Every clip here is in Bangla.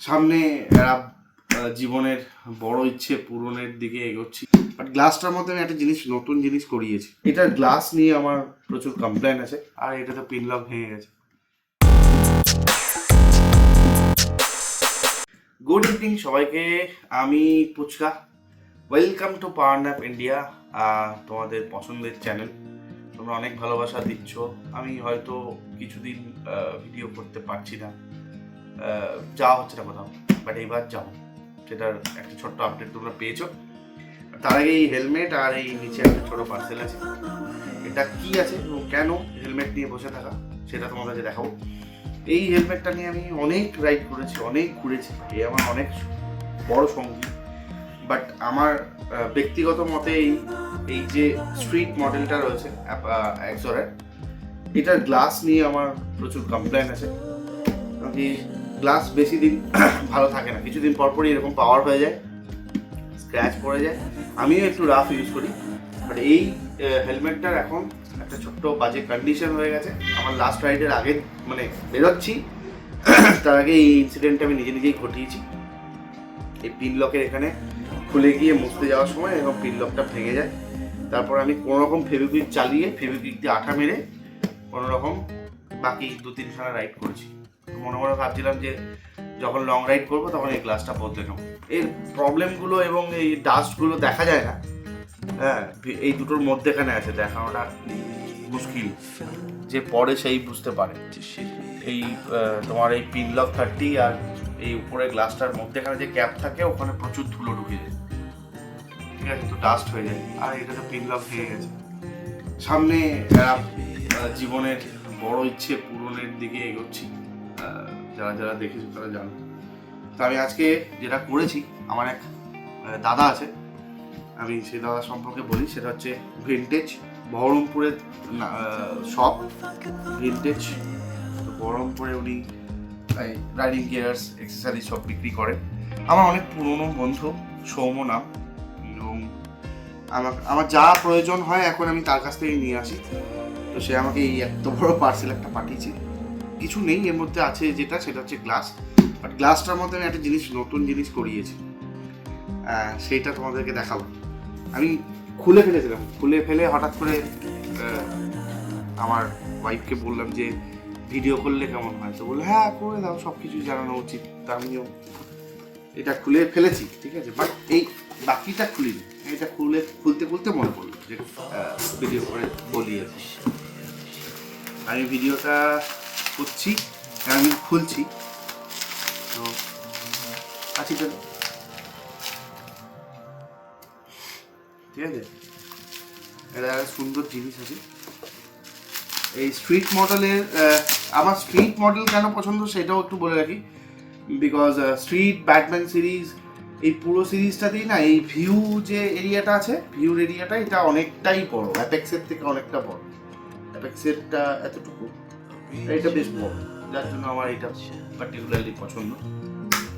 সামনে জীবনের বড় ইচ্ছে পূরণের দিকে এগোচ্ছি। বাট গ্লাসটার মধ্যে আমি একটা নতুন জিনিস করিয়েছি। এটার গ্লাস নিয়ে আমার প্রচুর কমপ্লেন আছে, আর এটা তো পিন লক ভেঙে গেছে। গুড ইভিনিং সবাইকে, আমি Puchka. Welcome to power nap India, তোমাদের পছন্দের চ্যানেল। তোমরা অনেক ভালোবাসা দিচ্ছ। আমি হয়তো কিছুদিন ভিডিও করতে পারছি না, যাওয়া হচ্ছে না কোথাও, বাট এইবার যাবো, সেটার একটা ছোট্ট আপডেট তোমরা পেয়েছো। তার আগে এই হেলমেট আর এই নিচে একটা ছোট পার্সেল আছে। এটা কি আছে এবং কেন হেলমেট নিয়ে বসে থাকা সেটা তোমাদেরকে দেখাবো। এই হেলমেটটা নিয়ে আমি অনেক রাইড করেছি, অনেক ঘুরেছি, এই আমার অনেক বড় সঙ্গী। বাট আমার ব্যক্তিগত মতে এই যে স্ট্রিট মডেলটা রয়েছে এক্সোরের, এটার গ্লাস নিয়ে আমার প্রচুর কমপ্লেন আছে। গ্লাস বেশি দিন ভালো থাকে না, কিছুদিন পরপরই এরকম পাওয়ার হয়ে যায়, স্ক্র্যাচ পড়ে যায়। আমিও একটু রাফ ইউজ করি, বাট এই হেলমেটটার এখন একটা ছোট্ট বাজে কন্ডিশন হয়ে গেছে। আমার লাস্ট রাইডের আগে মানে বেরোচ্ছি তার আগে এই ইনসিডেন্টটা আমি নিজেই ঘটিয়েছি। এই পিন লকের এখানে খুলে গিয়ে মুছতে যাওয়ার সময় এরকম পিন লকটা ভেঙে যায়। তারপর আমি কোনোরকম ফেভিকুইক চালিয়ে ফেভিকুইক দিয়ে আঠা মেরে কোনোরকম বাকি 2-3 খানা রাইড করেছি। মনে মনে ভাবছিলাম যে যখন লং রাইড করবো তখন এই গ্লাসটা বদলে নেব। এর প্রবলেমগুলো এবং এই ডাস্টগুলো দেখা যায় না, হ্যাঁ, এই দুটোর মধ্যেখানে আছে, দেখানোটা মুশকিল। যে পরে সেই বুঝতে পারে। এই তোমার এই পিন লক 30 আর এই উপরে গ্লাসটার মধ্যেখানে যে ক্যাপ থাকে ওখানে প্রচুর ধুলো ঢুকে যায়, ঠিক আছে, তো ডাস্ট হয়ে যায়। আর এটা তো পিন লক হয়ে গেছে। সামনে জীবনের বড় ইচ্ছে পূরণের দিকে এগোচ্ছি, যারা যারা দেখেছো তারা জানো। তো আমি আজকে যেটা করেছি, আমার এক দাদা আছে, আমি সেই দাদা সম্পর্কে বলি। সেটা হচ্ছে ভিনটেজ, বহরমপুরের শপ ভিনটেজ। তো বহরমপুরে উনি রাইডিং গিয়ার্স, এক্সেসরিজ সব বিক্রি করেন। আমার অনেক পুরনো বন্ধু, সৌম্য নাম, এবং আমার যা প্রয়োজন হয় এখন আমি তার কাছ থেকে নিয়ে আসি। তো সে আমাকে এই এত বড় পার্সেল একটা পাঠিয়েছে। কিছু নেই এর মধ্যে, আছে সেটা হচ্ছে গ্লাস। বাট গ্লাসটার মধ্যে আমি একটা নতুন জিনিস করিয়েছি, সেইটা তোমাদেরকে দেখাবো। আমি খুলে ফেলে হঠাৎ করে আমার ওয়াইফকে বললাম যে ভিডিও করলে কেমন হয়। তো বললো হ্যাঁ করে দাও, সব কিছু জানানো উচিত। তা আমিও এটা খুলে ফেলেছি, ঠিক আছে, বাট এই বাকিটা খুলিনি। এটা খুলতে মনে পড়লো যে ভিডিও করে বলি আর কি। আমি ভিডিওটা করছি, আমি খুলছি, তো আছি তো, ঠিক আছে। এটা একটা সুন্দর জিনিস আছে এই স্ট্রিট মডেলের। আমার স্ট্রিট মডেল কেন পছন্দ সেটাও একটু বলে রাখি। বিকজ স্ট্রিট ব্যাটম্যান সিরিজ, এই পুরো সিরিজটাতেই না এই ভিউ যে এরিয়াটা আছে, ভিউর এরিয়াটা এটা অনেকটাই বড়, অ্যাপেক্সের থেকে অনেকটা বড়। অ্যাপেক্সেরটা এতটুকু, এটা বেশ বড়, যার জন্য আমার এটা পার্টিকুলারলি পছন্দ।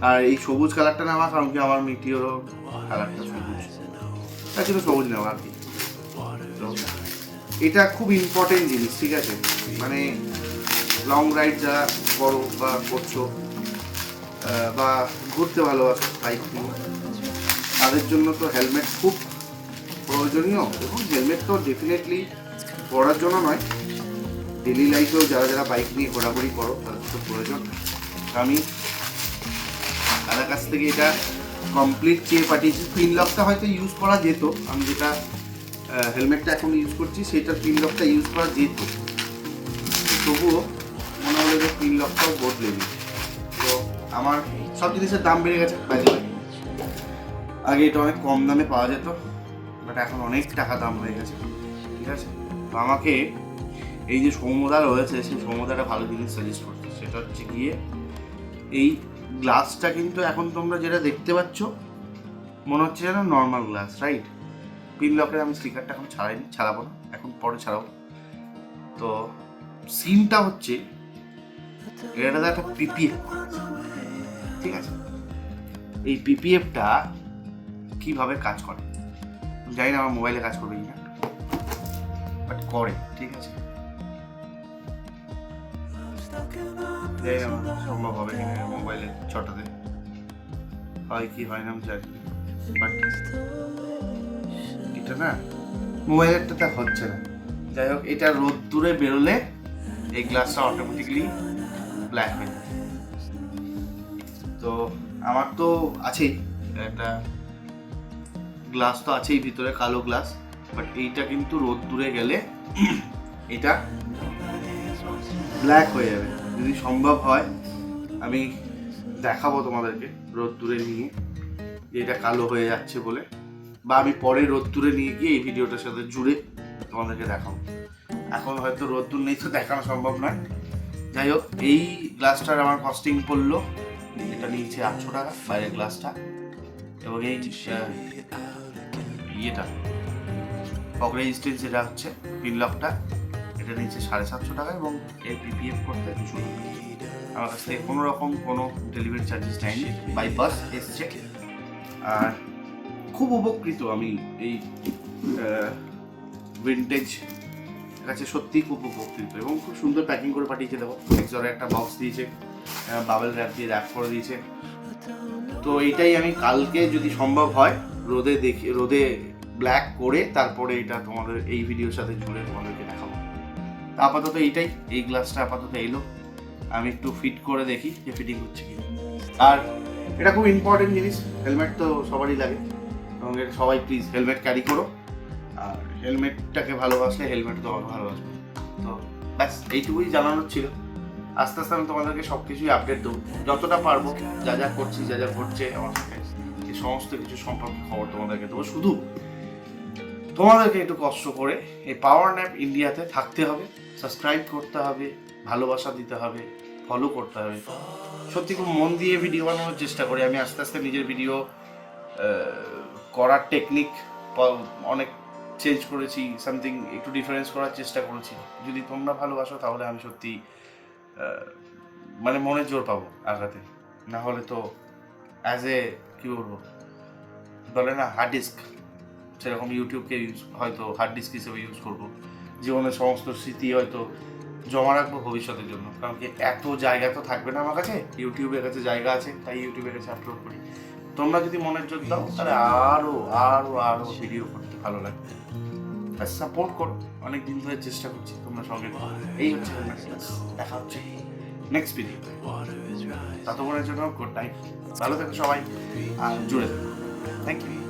আর এই সবুজ কালারটা নেওয়া কারণ কি আমার মিটিওর কালারটা সবুজ, তার জন্য সবুজ নেওয়া আর কি। এটা খুব ইম্পর্টেন্ট জিনিস, ঠিক আছে, মানে লং রাইড যারা করো বা করছো বা ঘুরতে ভালোবাসো বাইক নিয়ে, তাদের জন্য তো হেলমেট খুব প্রয়োজনীয়। এবং হেলমেট তো ডেফিনেটলি পরার জন্য নয়, ডেলি লাইফেও যারা যারা বাইক নিয়ে ঘোরাঘুরি করো তাদের তো প্রয়োজন। আমি তাদের কাছ থেকে এটা কমপ্লিট চেয়ে পাঠিয়েছি। পিন লকটা হয়তো ইউজ করা যেত, আমি যেটা হেলমেটটা এখন ইউজ করছি সেটার পিন লকটা ইউজ করা যেত, তবুও মনে হলো যে পিন লকটাও বদলে দিই। তো আমার সব জিনিসের দাম বেড়ে গেছে, আগে এটা অনেক কম দামে পাওয়া যেত, বাট এখন অনেক টাকা দাম হয়ে গেছে, ঠিক আছে। তো আমাকে এই যে সৌম্যদা রয়েছে, সেই সৌম্যদাটা ভালো জিনিস সাজেস্ট করছে। সেটা হচ্ছে গিয়ে এই গ্লাসটা, কিন্তু এখন তোমরা যেটা দেখতে পাচ্ছ মনে হচ্ছে যেন নর্মাল গ্লাস, রাইট। পিন লকের আমি স্টিকারটা এখন ছাড়াবো না, এখন পরে ছাড়াবো। তো সিনটা হচ্ছে এটাতে একটা পিপিএফ, ঠিক আছে। এই পিপিএফটা কিভাবে কাজ করে জানি না, আমার মোবাইলে কাজ করবে কিনা, বাট করে, ঠিক আছে। জানি না সম্ভব হবে কিনা মোবাইলে ছটাতে। হয় কি হয় না আমি জানি না, বাট এটা না মোবাইলেরটাতে হচ্ছে না। যাই হোক, এটা রোদ দূরে বেরোলে এই গ্লাসটা অটোমেটিকলি ব্ল্যাক হয়ে যায়। তো আমার তো আছেই একটা গ্লাস, তো আছেই ভিতরে কালো গ্লাস, বাট এইটা কিন্তু রোদ দূরে গেলে এটা ব্ল্যাক হয়ে যাবে। যদি সম্ভব হয় আমি দেখাবো তোমাদেরকে রোদ দূরে নিয়ে যে এটা কালো হয়ে যাচ্ছে বলে, বা আমি পরে রোদ্দুরে নিয়ে গিয়ে এই ভিডিওটার সাথে জুড়ে তোমাদেরকে দেখাবো। এখন হয়তো রোদ্দুর নেই তো দেখানো সম্ভব নয়। যাই হোক, এই গ্লাসটার আমার কস্টিং পড়লো, এটা নিয়েছে 800 টাকা বাইরের গ্লাসটা, এবং এই ইয়েটা ফগ রেজিস্ট্যান্স যেটা হচ্ছে পিনলকটা, এটা নিয়েছে 750 টাকা, এবং এর পিপিএফ করতে 200 টাকা। আমার কাছ থেকে কোনো রকম কোনো ডেলিভারি চার্জেস নেয়নি, বাই বাস এসছে। আর খুব উপকৃত আমি এই ভিনটেজ কাছে, সত্যিই খুব উপকৃত, এবং খুব সুন্দর প্যাকিং করে পাঠিয়েছে। দেখো এক্সরে একটা বক্স দিয়েছে, বাবেল র্যাপ দিয়ে র্যাপ করে দিয়েছে। তো এইটাই আমি কালকে যদি সম্ভব হয় রোদে ব্ল্যাক করে তারপরে এটা তোমাদের এই ভিডিওর সাথে জুড়ে তোমাদেরকে দেখাবো। আপাতত এইটাই, এই গ্লাসটা আপাতত এলো, আমি একটু ফিট করে দেখি যে ফিটিং হচ্ছে কি। আর এটা খুব ইম্পর্টেন্ট জিনিস, হেলমেট তো সবারই লাগে, এবং সবাই প্লিজ হেলমেট ক্যারি করো। আর হেলমেটটাকে ভালোবাসলে হেলমেট তো ভালোবাসবে। তো ব্যাস এইটুকুই জানানোর ছিল। আস্তে আস্তে আমি তোমাদেরকে সব কিছুই আপডেট দেবো, যতটা পারবো, যা যা করছি, যা যা ঘটছে আমার সাথে, এই সমস্ত কিছু সম্পর্কে খবর তোমাদেরকে দেবো। শুধু তোমাদেরকে একটু কষ্ট করে এই পাওয়ার ন্যাপ ইন্ডিয়াতে থাকতে হবে, সাবস্ক্রাইব করতে হবে, ভালোবাসা দিতে হবে, ফলো করতে হবে। সত্যি খুব মন দিয়ে ভিডিও বানানোর চেষ্টা করি আমি। আস্তে আস্তে নিজের ভিডিও করার টেকনিক অনেক চেঞ্জ করেছি, সামথিং একটু ডিফারেন্স করার চেষ্টা করেছি। যদি তোমরা ভালোবাসো তাহলে আমি সত্যি মানে মনের জোর পাবো আগাতে। না হলে তো অ্যাজ এ কী বলবো, বলে না হার্ড ডিস্ক, সেরকম ইউটিউবকে হয়তো হার্ড ডিস্ক হিসেবে ইউজ করবো। জীবনের সমস্ত স্মৃতি হয়তো জমা রাখবো ভবিষ্যতের জন্য, কারণ কি এত জায়গা তো থাকবে না আমার কাছে। ইউটিউবের কাছে জায়গা আছে, তাই ইউটিউবের কাছে আপলোড করি। তোমরা যদি মনের জোর দাও তাহলে আরও আরও আরও ভিডিও করতে ভালো লাগবে। সাপোর্ট করো, অনেক দিন ধরে চেষ্টা করছি, তোমরা সঙ্গে এই হচ্ছে। দেখা হচ্ছে নেক্সট ভিডিও, ততক্ষণের জন্য গুড নাইট, ভালো থেকো সবাই, আর জুড়ে থাকো। Thank you.